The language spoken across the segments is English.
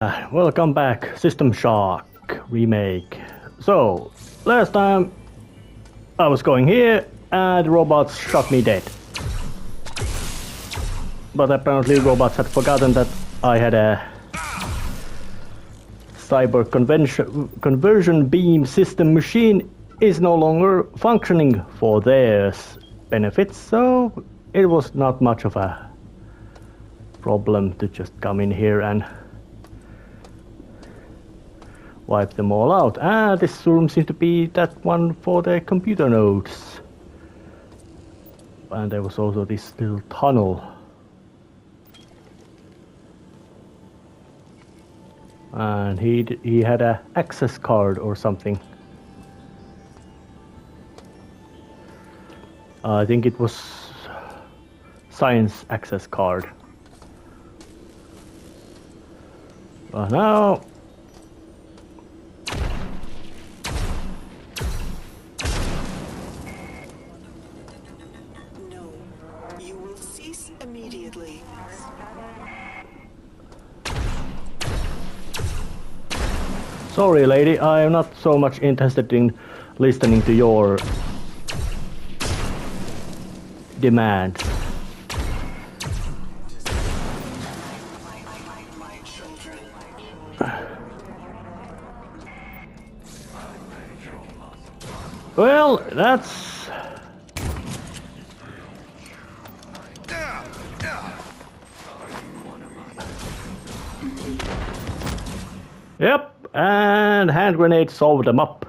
Welcome back, System Shock remake. So, last time I was going here and robots shot me dead. But apparently robots had forgotten that I had a cyber conversion beam system machine is no longer functioning for their benefits, so it was not much of a problem to just come in here and wipe them all out. This room seems to be that one for the computer nodes. And there was also this little tunnel. And he had a access card or something. I think it was science access card. But now immediately. sorry, lady, I am not so much interested in listening to your demands. Well, that's... Yep, and hand grenade solved them up.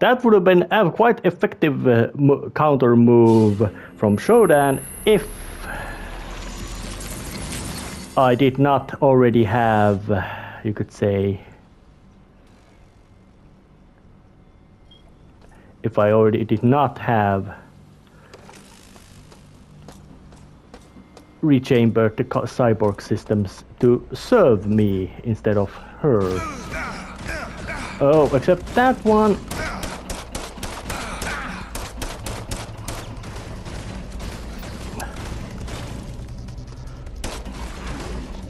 That would have been a quite effective counter move from SHODAN if I did not already have, you could say, if I already did not have rechambered the cyborg systems to serve me instead of her. Oh, except that one.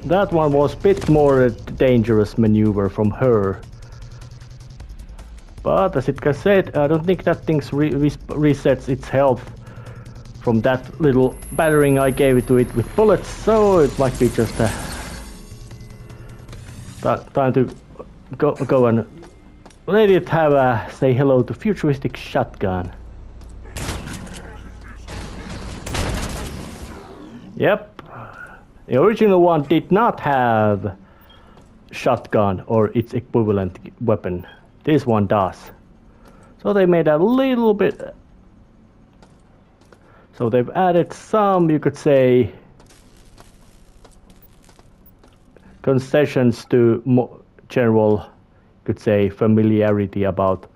That one was a bit more dangerous maneuver from her. But as it said, I don't think that thing resets its health from that little battering I gave it to it with bullets, so it might be just time to go and let it have a say hello to futuristic shotgun. Yep, the original one did not have shotgun or its equivalent weapon. This one does. So they made a little bit. So they've added some, you could say, concessions to general, you could say, familiarity about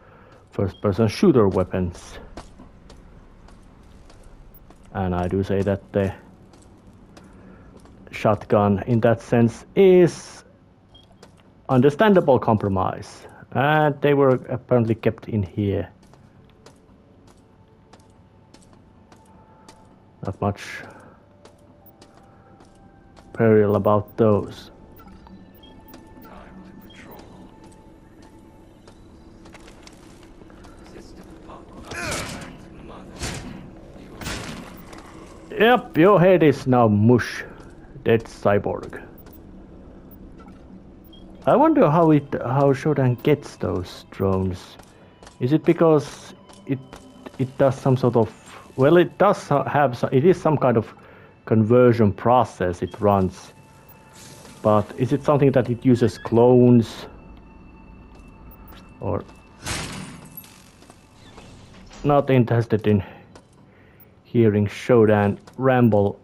first-person shooter weapons. And I do say that the shotgun, in that sense, is understandable compromise. And they were apparently kept in here. Not much peril about those. Yep, your head is now mush. Dead cyborg. I wonder how SHODAN gets those drones. Is it because it does some sort of, well, it does have it is some kind of conversion process it runs, but is it something that it uses clones or not interested in hearing SHODAN ramble.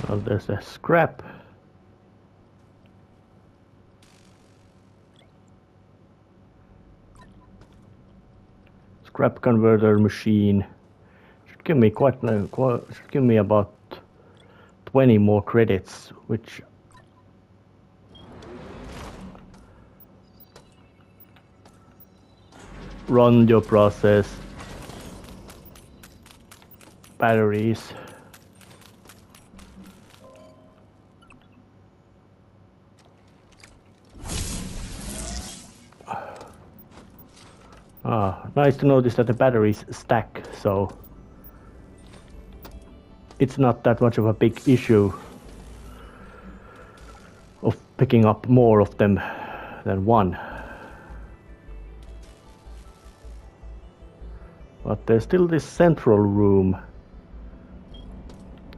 Well, there's a scrap. Scrap converter machine. Should give me should give me about 20 more credits, which run your process. Batteries. Nice to notice that the batteries stack, so it's not that much of a big issue of picking up more of them than one. But there's still this central room,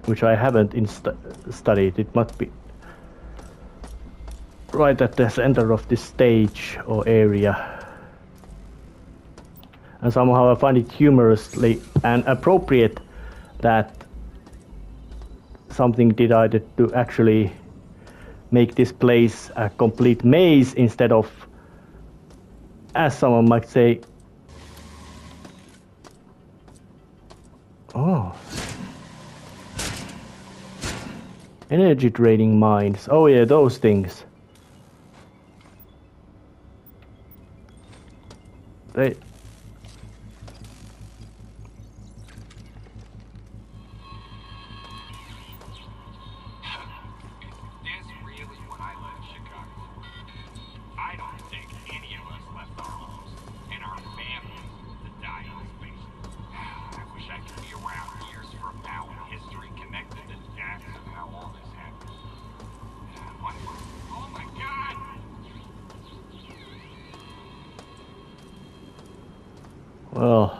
which I haven't studied. It must be right at the center of this stage or area. And somehow I find it humorously and appropriate that something decided to actually make this place a complete maze instead of, as someone might say, oh, energy draining mines. Oh yeah, those things. They Well,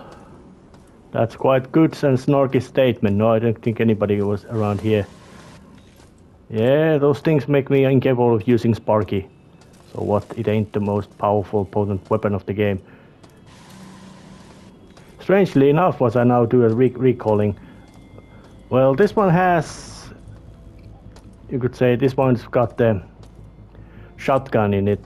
that's quite good and snarky statement. No, I don't think anybody was around here. Yeah, those things make me incapable of using Sparky. So what, it ain't the most powerful, potent weapon of the game. Strangely enough, what I now do a recalling. Well, this one has... You could say this one's got the shotgun in it.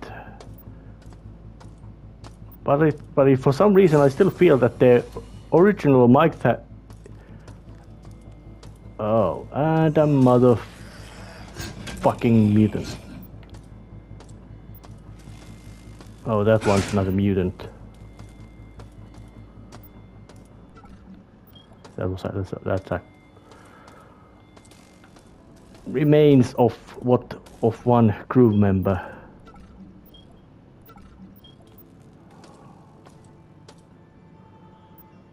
But for some reason I still feel that the original might have... Oh, and a motherfucking mutant. Oh, that one's not a mutant. That's a remains of one crew member.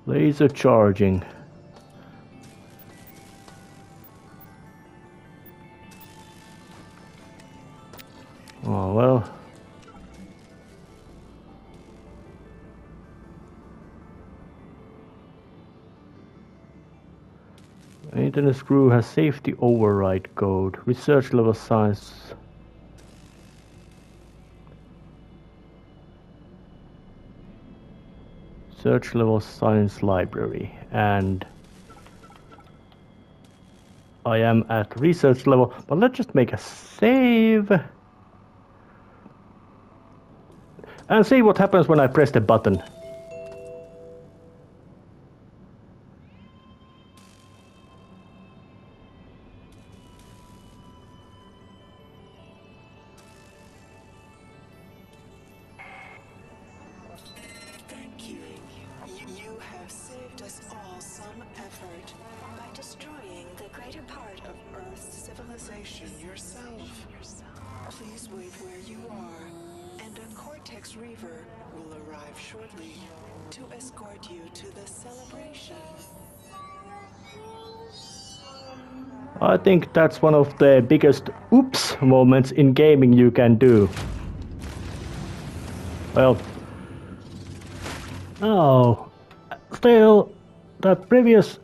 Laser charging. Oh well. Maintenance crew has safety override code. Research level science. Search level science library, and I am at research level, but let's just make a save and see what happens when I press the button. I think that's one of the biggest oops moments in gaming you can do. Well, oh, still, that previous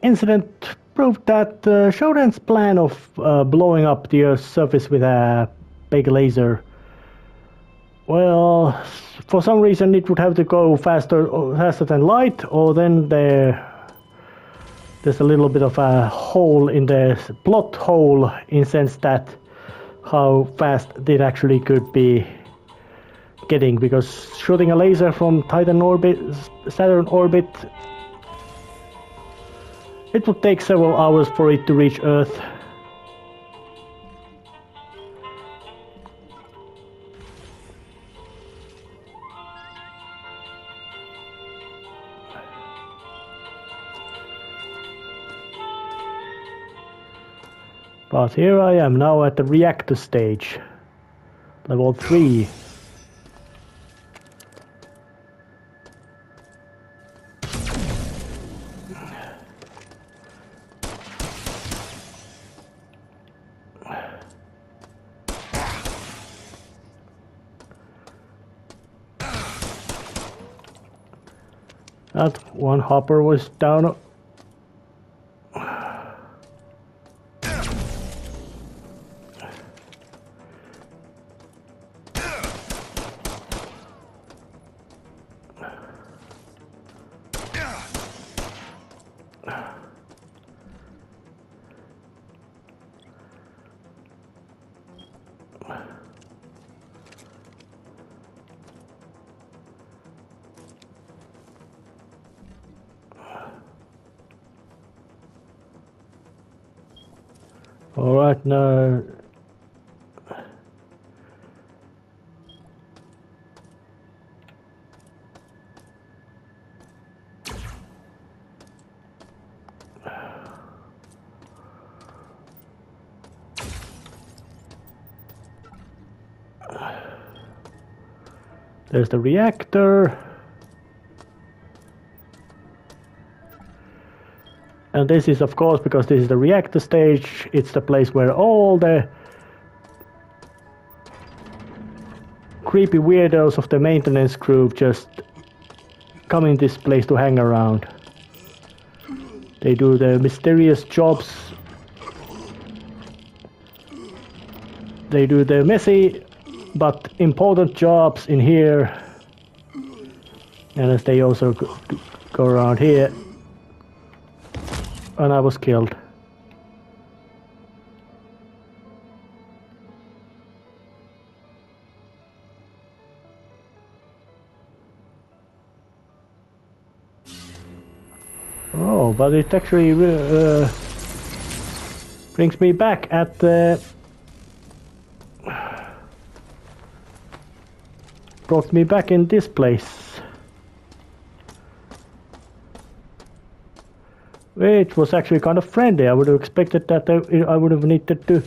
incident proved that Shodan's plan of blowing up the Earth's surface with a big laser, well, for some reason it would have to go faster than light, or then the there's a little bit of a hole in the plot hole in sense that how fast it actually could be getting, because shooting a laser from Titan orbit, Saturn orbit, it would take several hours for it to reach Earth. But here I am now at the reactor stage, level 3. That one hopper was down. All right, now there's the reactor. And this is, of course, because this is the reactor stage, it's the place where all the creepy weirdos of the maintenance crew just come in this place to hang around. They do the mysterious jobs. They do the messy but important jobs in here. And as they also go around here. And I was killed. Oh, but it actually brings me back at the... brought me back in this place. It was actually kind of friendly. I would have expected that I would have needed to...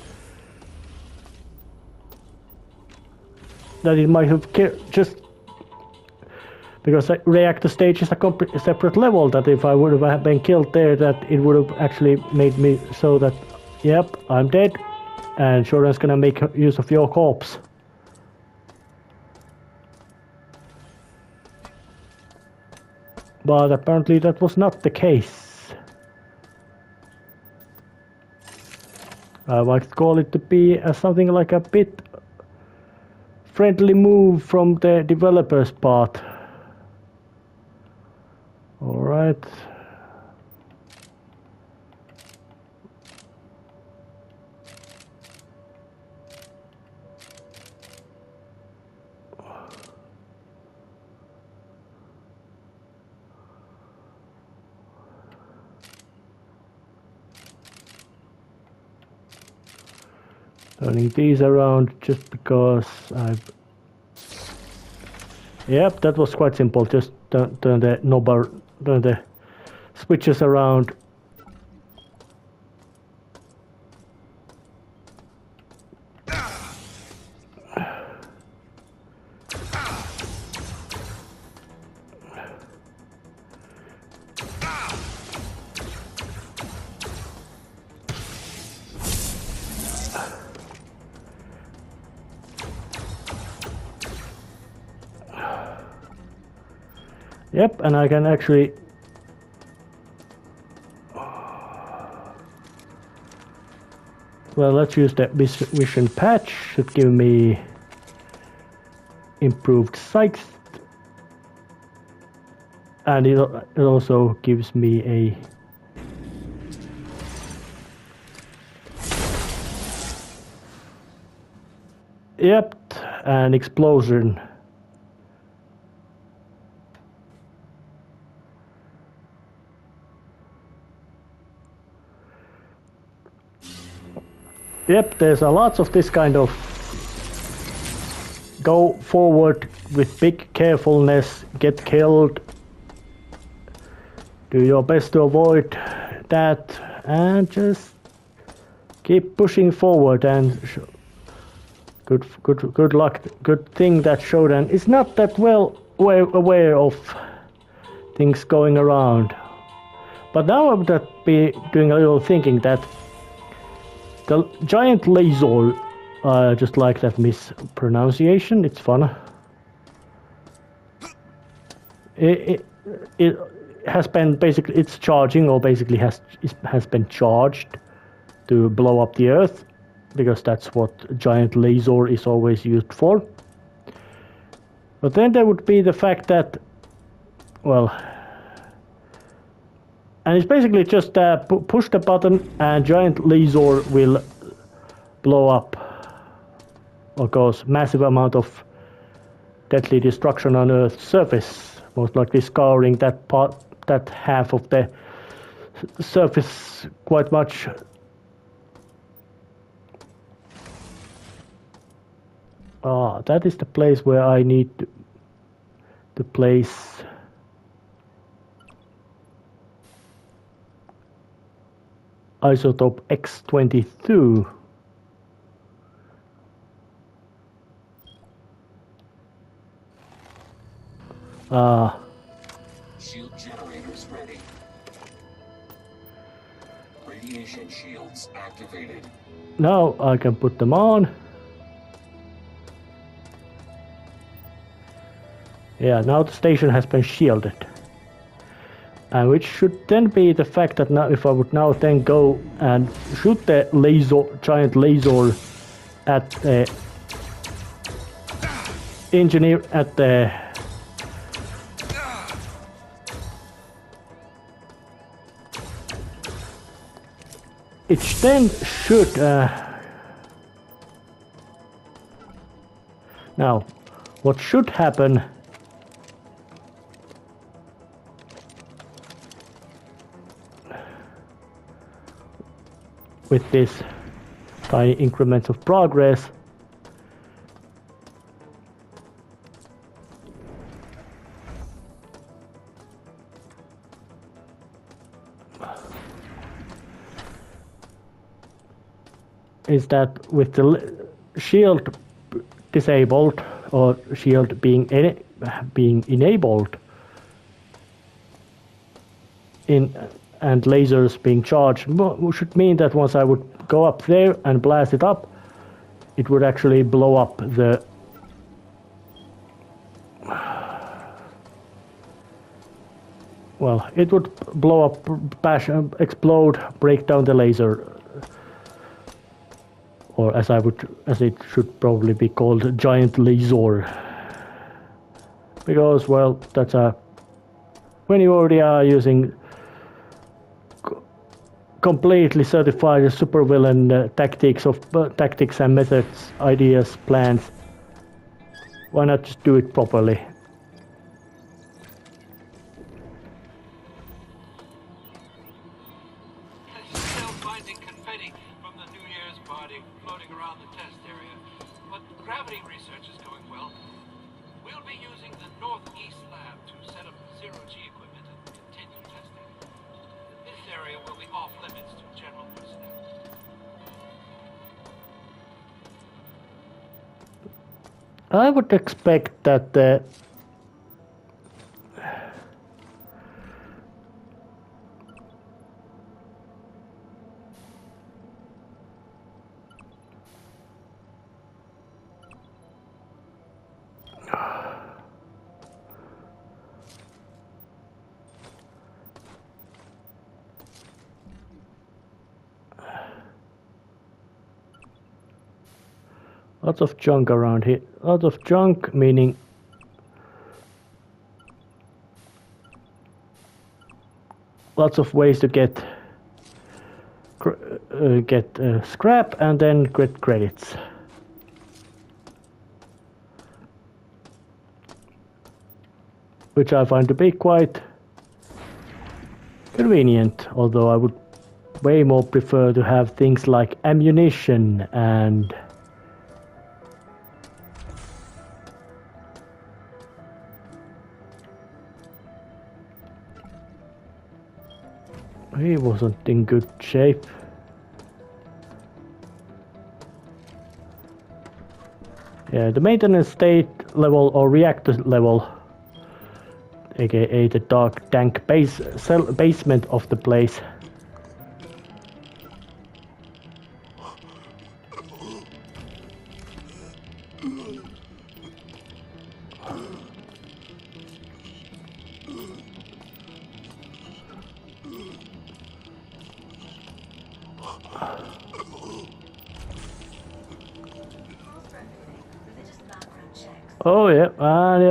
that it might have just... because the reactor stage is a separate level, that if I would have been killed there, that it would have actually made me so that, yep, I'm dead, and Shodan's gonna make use of your corpse. But apparently that was not the case. I might call it to be something like a bit friendly move from the developer's part. All right. Turning these around just because I've... Yep, that was quite simple. Just turn the knob, turn the switches around. Yep, and I can actually... Well, let's use the vision patch. Should give me improved sight. And it also gives me a Yep, an explosion. Yep, there's a lots of this kind of go forward with big carefulness, get killed, do your best to avoid that, and just keep pushing forward. And good luck. Good thing that Shodan is not that well aware of things going around. But now I would be doing a little thinking that the giant lazor, just like that mispronunciation, it's fun. It has been basically, it's charging, or basically has been charged to blow up the Earth, because that's what giant lazor is always used for. But then there would be the fact that, well, and it's basically just push the button and giant lazor will blow up, or cause massive amount of deadly destruction on Earth's surface, most likely scouring that part, that half of the surface quite much. Ah, that is the place where I need to place isotope X22. Shield generators ready. Radiation shields activated. Now I can put them on. Yeah, now the station has been shielded. And which should then be the fact that now, if I would now then go and shoot the giant lazor at the engineer, at the it then should now what should happen with this tiny increments of progress is that with the shield disabled, or shield being enabled and lasers being charged, should mean that once I would go up there and blast it up, it would actually blow up the well, it would blow up, bash, explode, break down the laser, or as it should probably be called, giant lazor, because, well, that's when you already are using completely certified supervillain tactics and methods, ideas, plans, why not just do it properly? Still finding confetti from the New Year's party floating around the test area, but gravity research is going well. We'll be using the Northeast lab to set up zero-G equipment and continue testing. This area will be off limits to general personnel. I would expect that lots of junk around here. Lots of junk, meaning lots of ways to get scrap and then get credits. which I find to be quite convenient, although I would way more prefer to have things like ammunition and he wasn't in good shape. Yeah, the maintenance state level or reactor level, aka the dark tank basement of the place. Oh yeah, and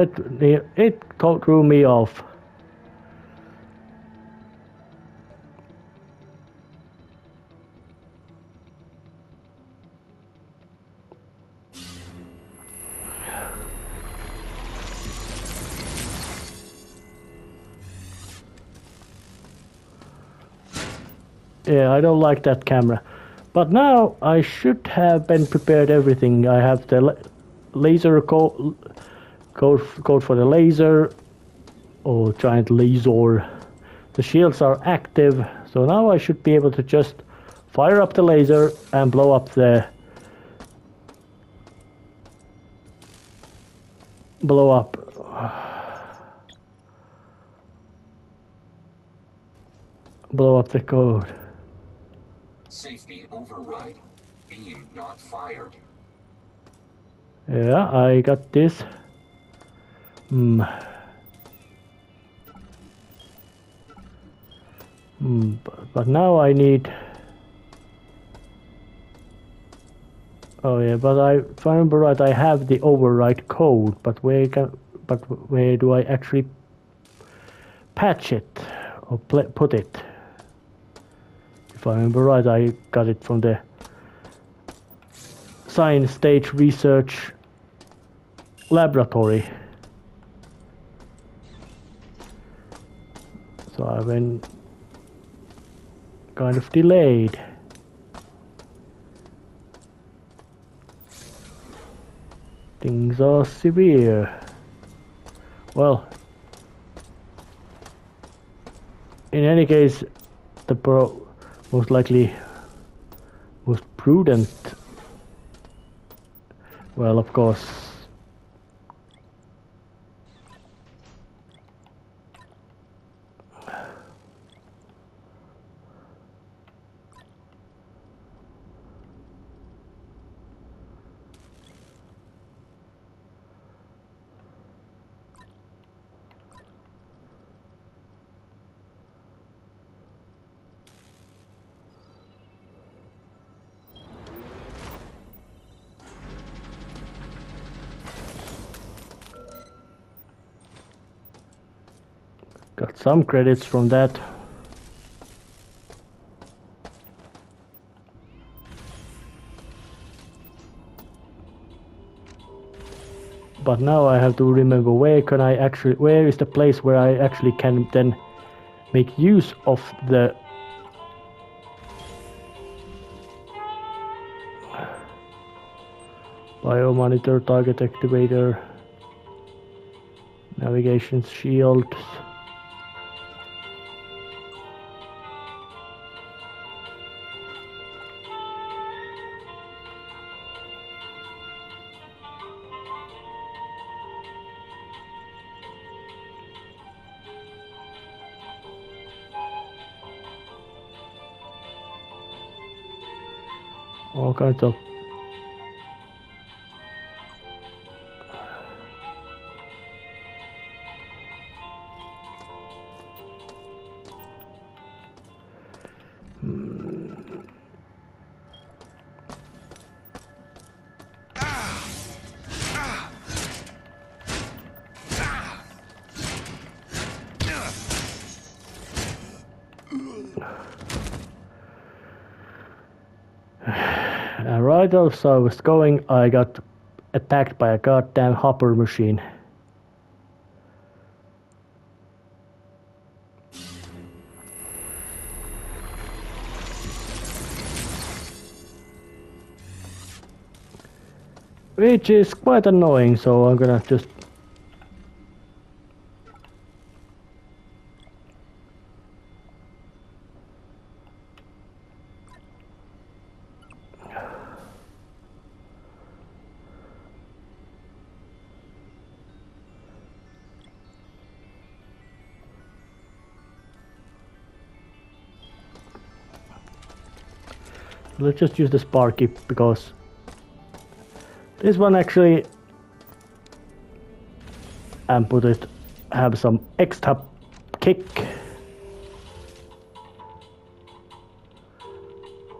it threw me off. Yeah, I don't like that camera. But now I should have been prepared everything. I have the laser code for the laser or giant lazor. The shields are active, so now I should be able to just fire up the laser and blow up the code. Safety override. Beam not fired. Yeah, I got this. But now I need. Oh yeah, but if I remember right, I have the override code. But where do I actually patch it or put it? If I remember right, I got it from the science stage research laboratory. So I've been kind of delayed. Things are severe. Well, in any case, the most likely most prudent, well, of course, got some credits from that. But now I have to remember where is the place where I actually can then make use of the biomonitor, target activator, navigation shields. All kinds of right as I was going, I got attacked by a goddamn hopper machine. which is quite annoying, so I'm gonna just... Let's just use the Sparky because this one actually, and put it, have some extra kick.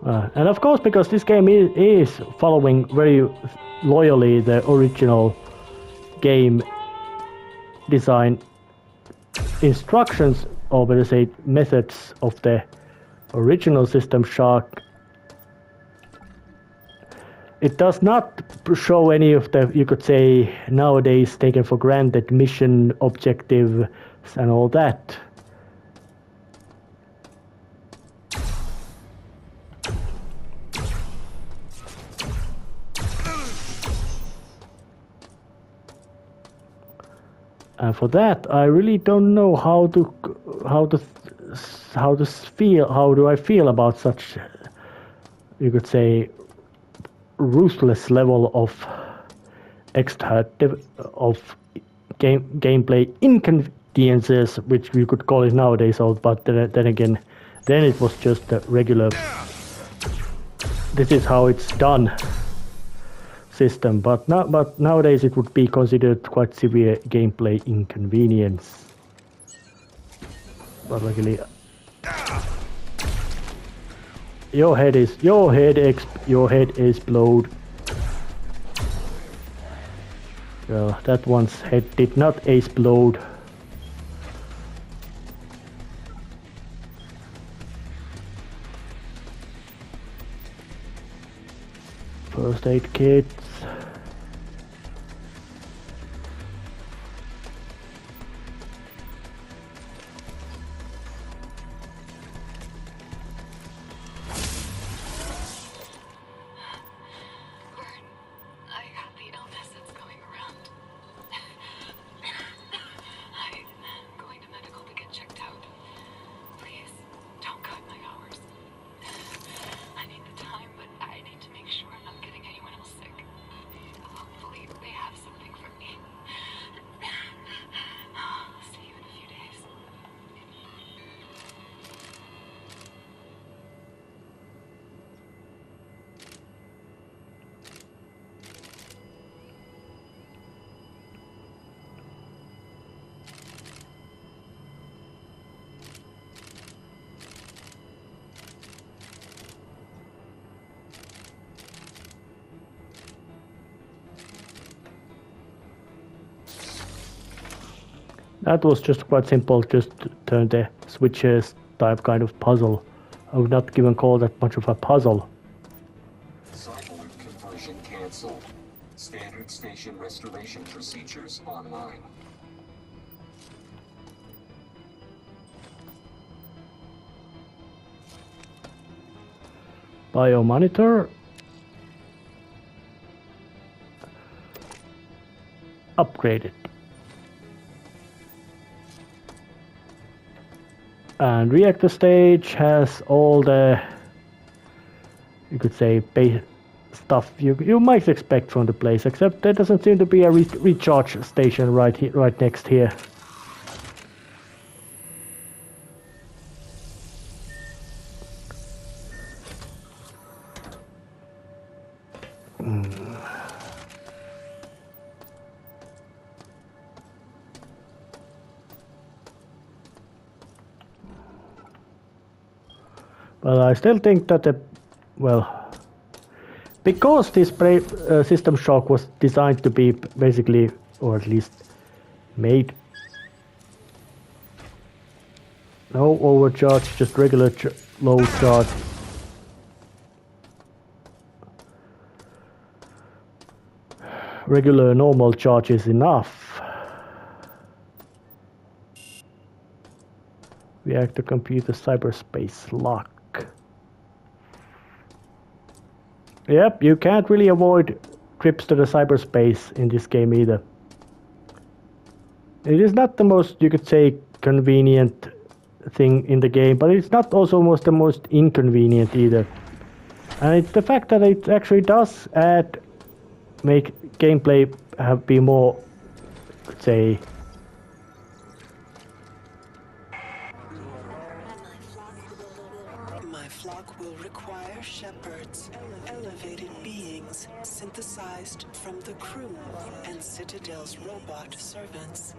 And of course, because this game is following very loyally the original game design instructions, or better say methods of the original System Shock. It does not show any of the, you could say, nowadays taken for granted mission objectives and all that. And for that, I really don't know how do I feel about such, you could say, ruthless level of gameplay inconveniences, which we could call it nowadays. But then again, then it was just a regular. This is how it's done system. But nowadays it would be considered quite severe gameplay inconvenience. But luckily. Your head explode. Well, that one's head did not explode. First aid kits. That was just quite simple, just turn the switches type kind of puzzle. I would not even call that much of a puzzle. Cyborg conversion cancelled. Standard station restoration procedures online. Biomonitor. Upgraded. And reactor stage has all the, you could say, base stuff you might expect from the place, except there doesn't seem to be a recharge station right next here. Well, I still think that because this System Shock was designed to be basically, or at least made, no overcharge, just regular low charge. Regular normal charge is enough. Reactor computer cyberspace lock. Yep, you can't really avoid trips to the cyberspace in this game either. It is not the most, you could say, convenient thing in the game, but it's not also the most inconvenient either. And it's the fact that it actually does make gameplay be more, let's say, My flock will require shepherds, elevated beings synthesized from the crew and Citadel's robot servants.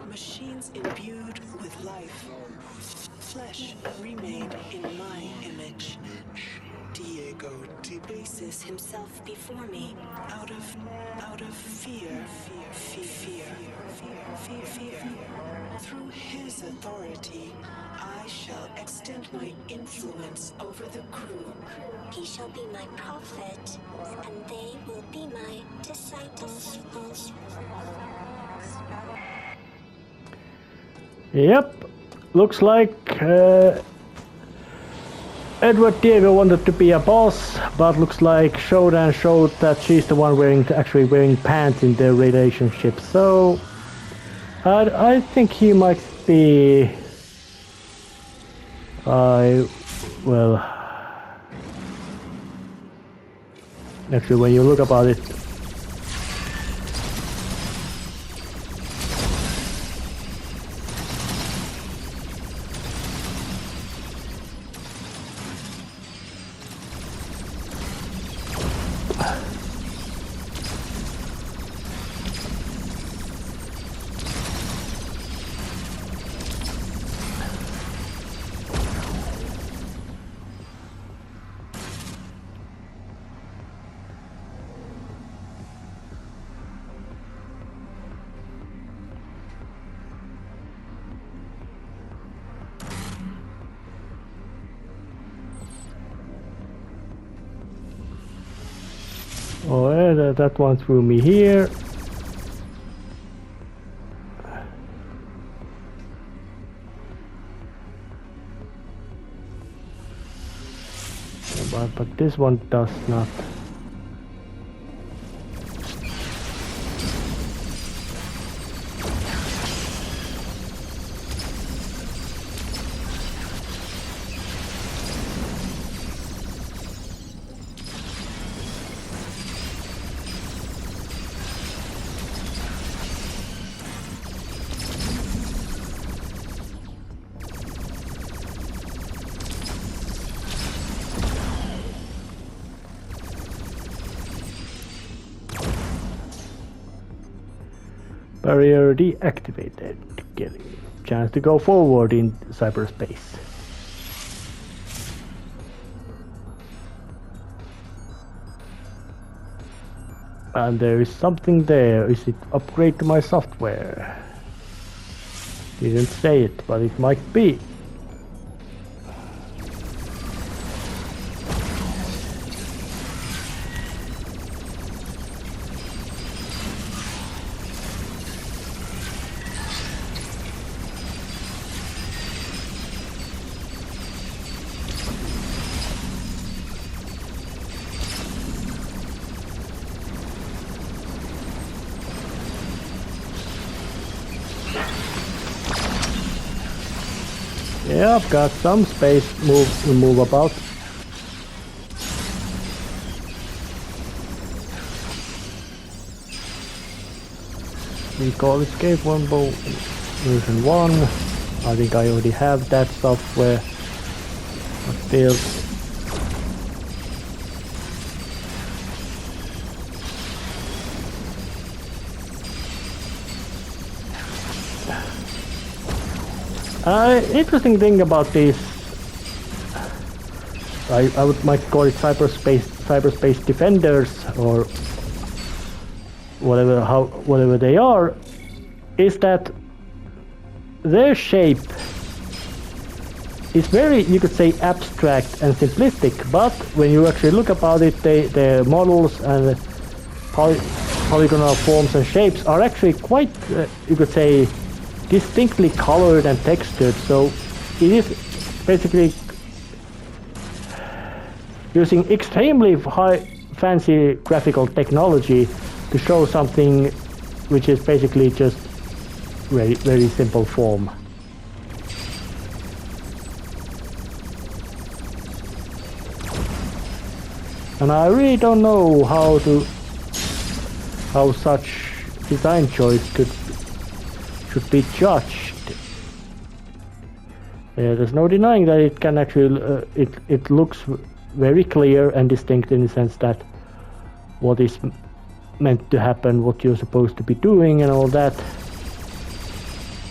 Machines imbued with life. Flesh remade in my image. Diego debases himself before me out of fear. Through his authority, I shall extend my influence over the crew. He shall be my prophet, and they will be my disciples. Yep, looks like Edward Diego wanted to be a boss, but looks like Shodan showed that she's the one actually wearing pants in their relationship. So I think he might be. Well, actually, when you look about it. Oh, yeah, that one threw me here. But this one does not. Barrier deactivated. Getting chance to go forward in cyberspace. And there is something there. Is it upgrade to my software? Didn't say it, but it might be. Yeah, I've got some space to move about. Recall escape one bow version 1. I think I already have that software. But still. Interesting thing about this, I might call it cyberspace defenders or whatever they are, is that their shape is very, you could say, abstract and simplistic, but when you actually look about it, their models and polygonal forms and shapes are actually quite, you could say, distinctly colored and textured. So it is basically using extremely fancy graphical technology to show something which is basically just very simple form. And I really don't know how such design choice should be judged. There's no denying that it can actually it looks very clear and distinct in the sense that what is meant to happen, what you're supposed to be doing and all that,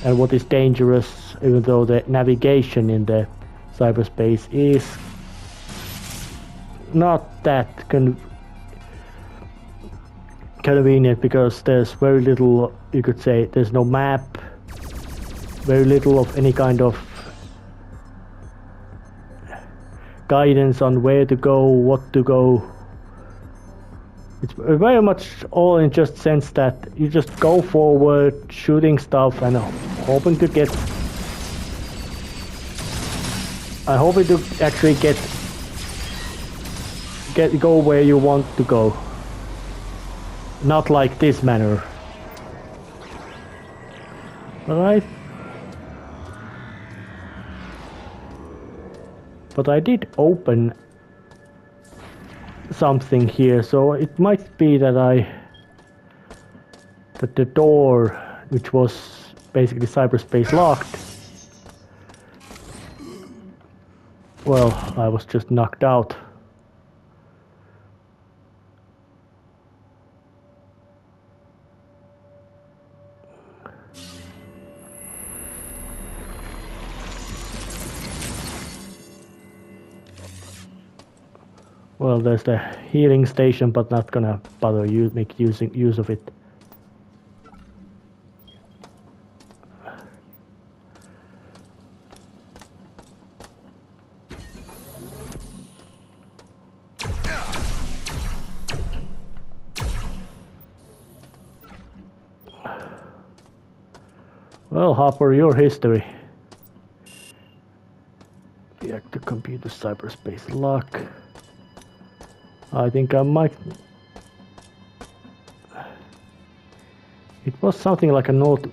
and what is dangerous, even though the navigation in the cyberspace is not that convenient, because there's very little, you could say, there's no map, very little of any kind of guidance on where to go, what to go. It's very much all in just sense that you just go forward, shooting stuff and hoping to actually go where you want to go. Not like this manner. But I did open something here, so it might be that the door, which was basically cyberspace locked, well, I was just knocked out. Well, there's the healing station, but not gonna bother you make use of it. Well, Hopper, your history. Reactor computer cyberspace lock. I think I might. It was something like a note.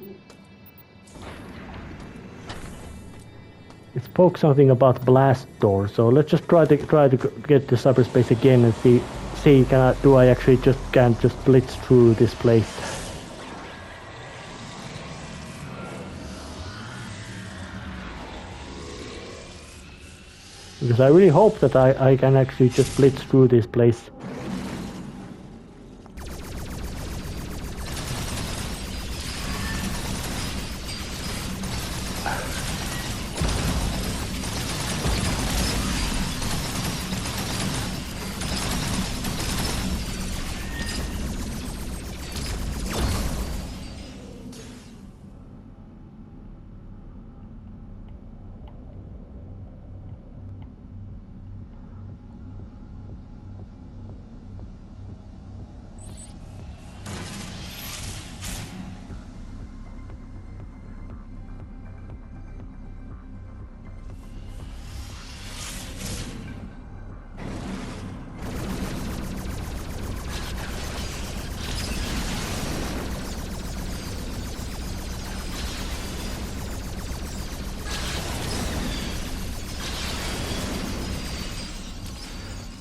It spoke something about blast door. So let's just try to get to cyberspace again and see do I actually just blitz through this place. Because I really hope that I can actually just blitz through this place.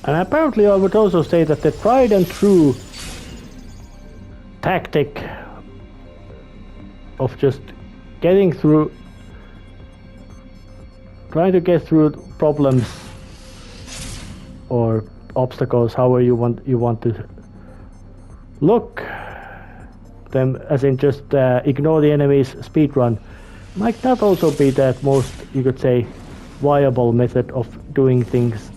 And apparently I would also say that the tried and true tactic of just getting through, trying to get through problems or obstacles, however you want to look them, as in just ignore the enemy's speedrun, might not also be that most, you could say, viable method of doing things.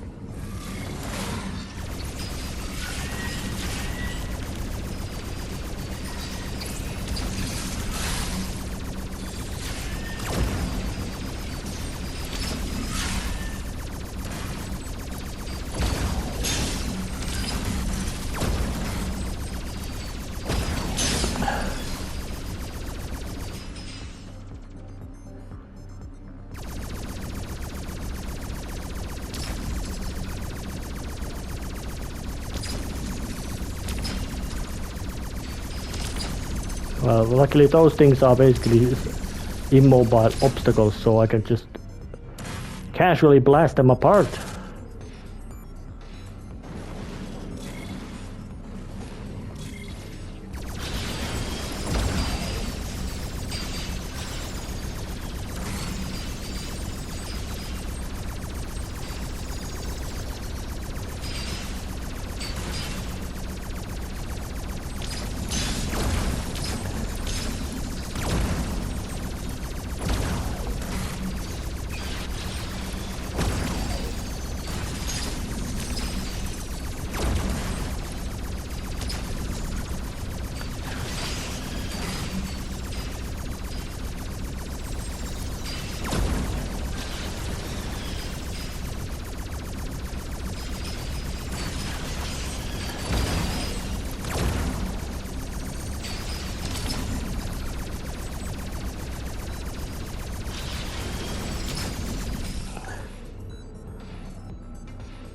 Luckily those things are basically immobile obstacles, so I can just casually blast them apart.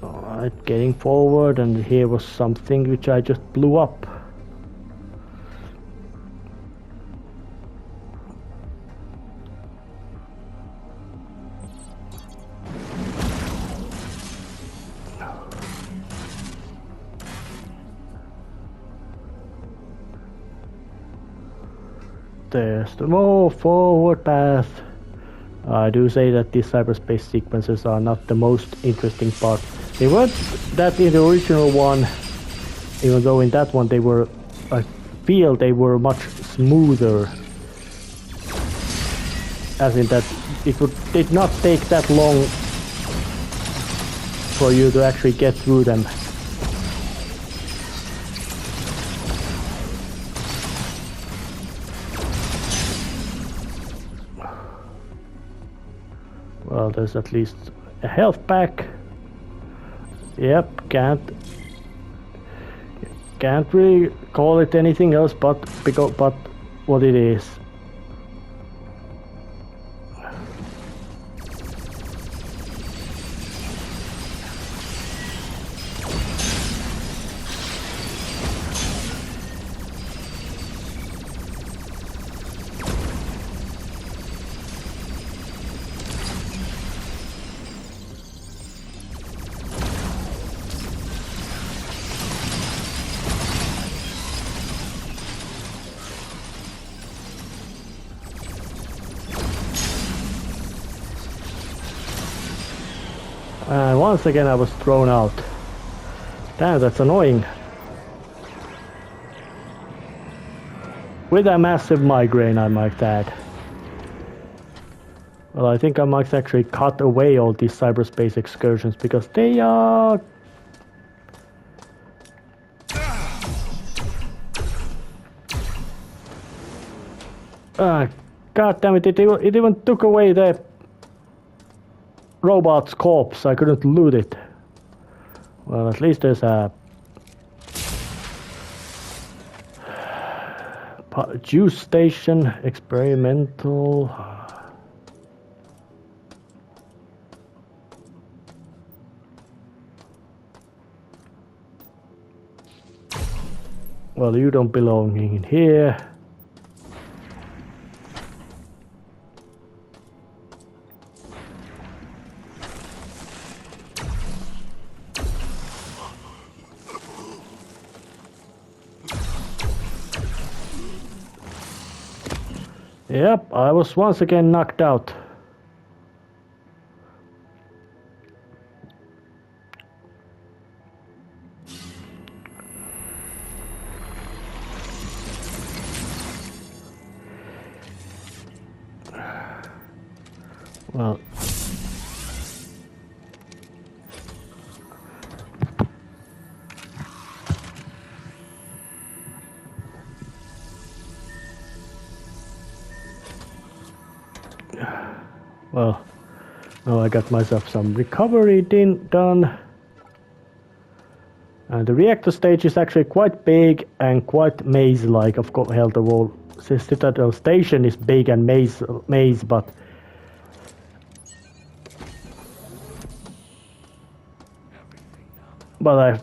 Alright, getting forward, and here was something which I just blew up. There's the more forward path. I do say that these cyberspace sequences are not the most interesting part. They weren't that in the original one, even though in that one they were, I feel they were much smoother. As in that it did not take that long for you to actually get through them. Well, there's at least a health pack. Yep, can't really call it anything else but what it is. And once again I was thrown out. Damn, that's annoying. With a massive migraine, I might add. Well, I think I might actually cut away all these cyberspace excursions because they are... God damn it, it even took away the robot's corpse. I couldn't loot it. Well, at least there's a juice station, experimental. Well, you don't belong in here. Yep, I was once again knocked out. Well, now I got myself some recovery done. And the reactor stage is actually quite big and quite maze-like. Of course, hell, the whole Citadel station is big and maze, but I.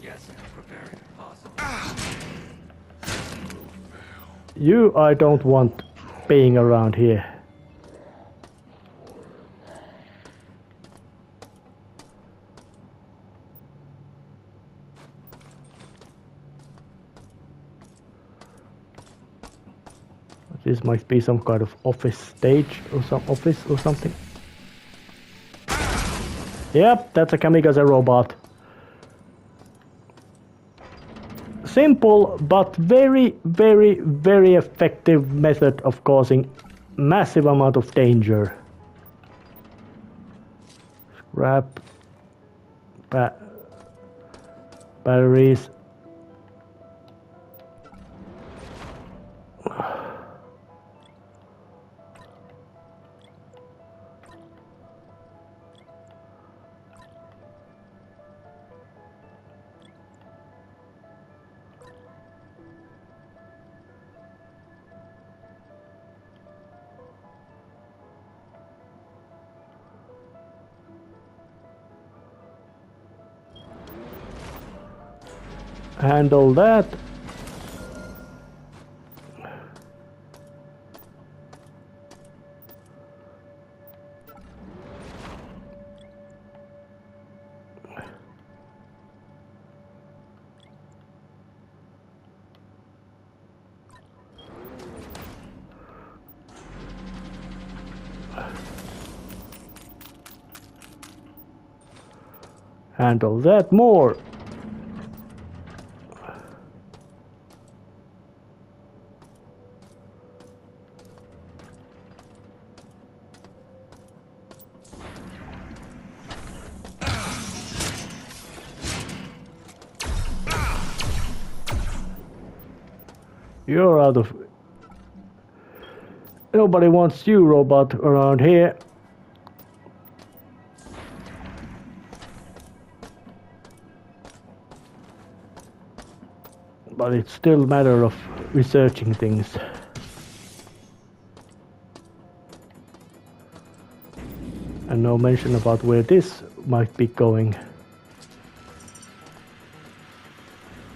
Yes, I'm preparing. Awesome. You I don't want being around here. This might be some kind of office stage or some office or something. Yep, that's a kamikaze robot. Simple but very, very, very effective method of causing massive amount of danger. Scrap batteries. Handle that. Handle that more. You're out of... Nobody wants you, robot, around here. But it's still a matter of researching things. And no mention about where this might be going.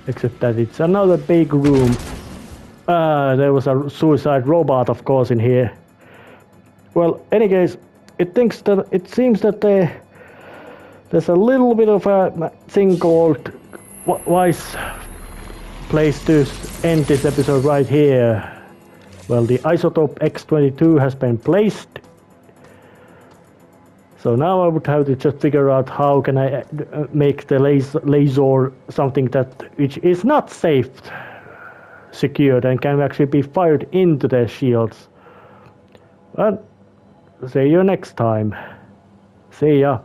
Except that it's another big room. There was a suicide robot, of course, in here. Well, any case, it seems that there's a little bit of a thing called wise place to end this episode right here. Well, the isotope X22 has been placed. So now I would have to just figure out how can I make the lazor something which is not safe. Secured and can actually be fired into their shields. Well, see you next time. See ya.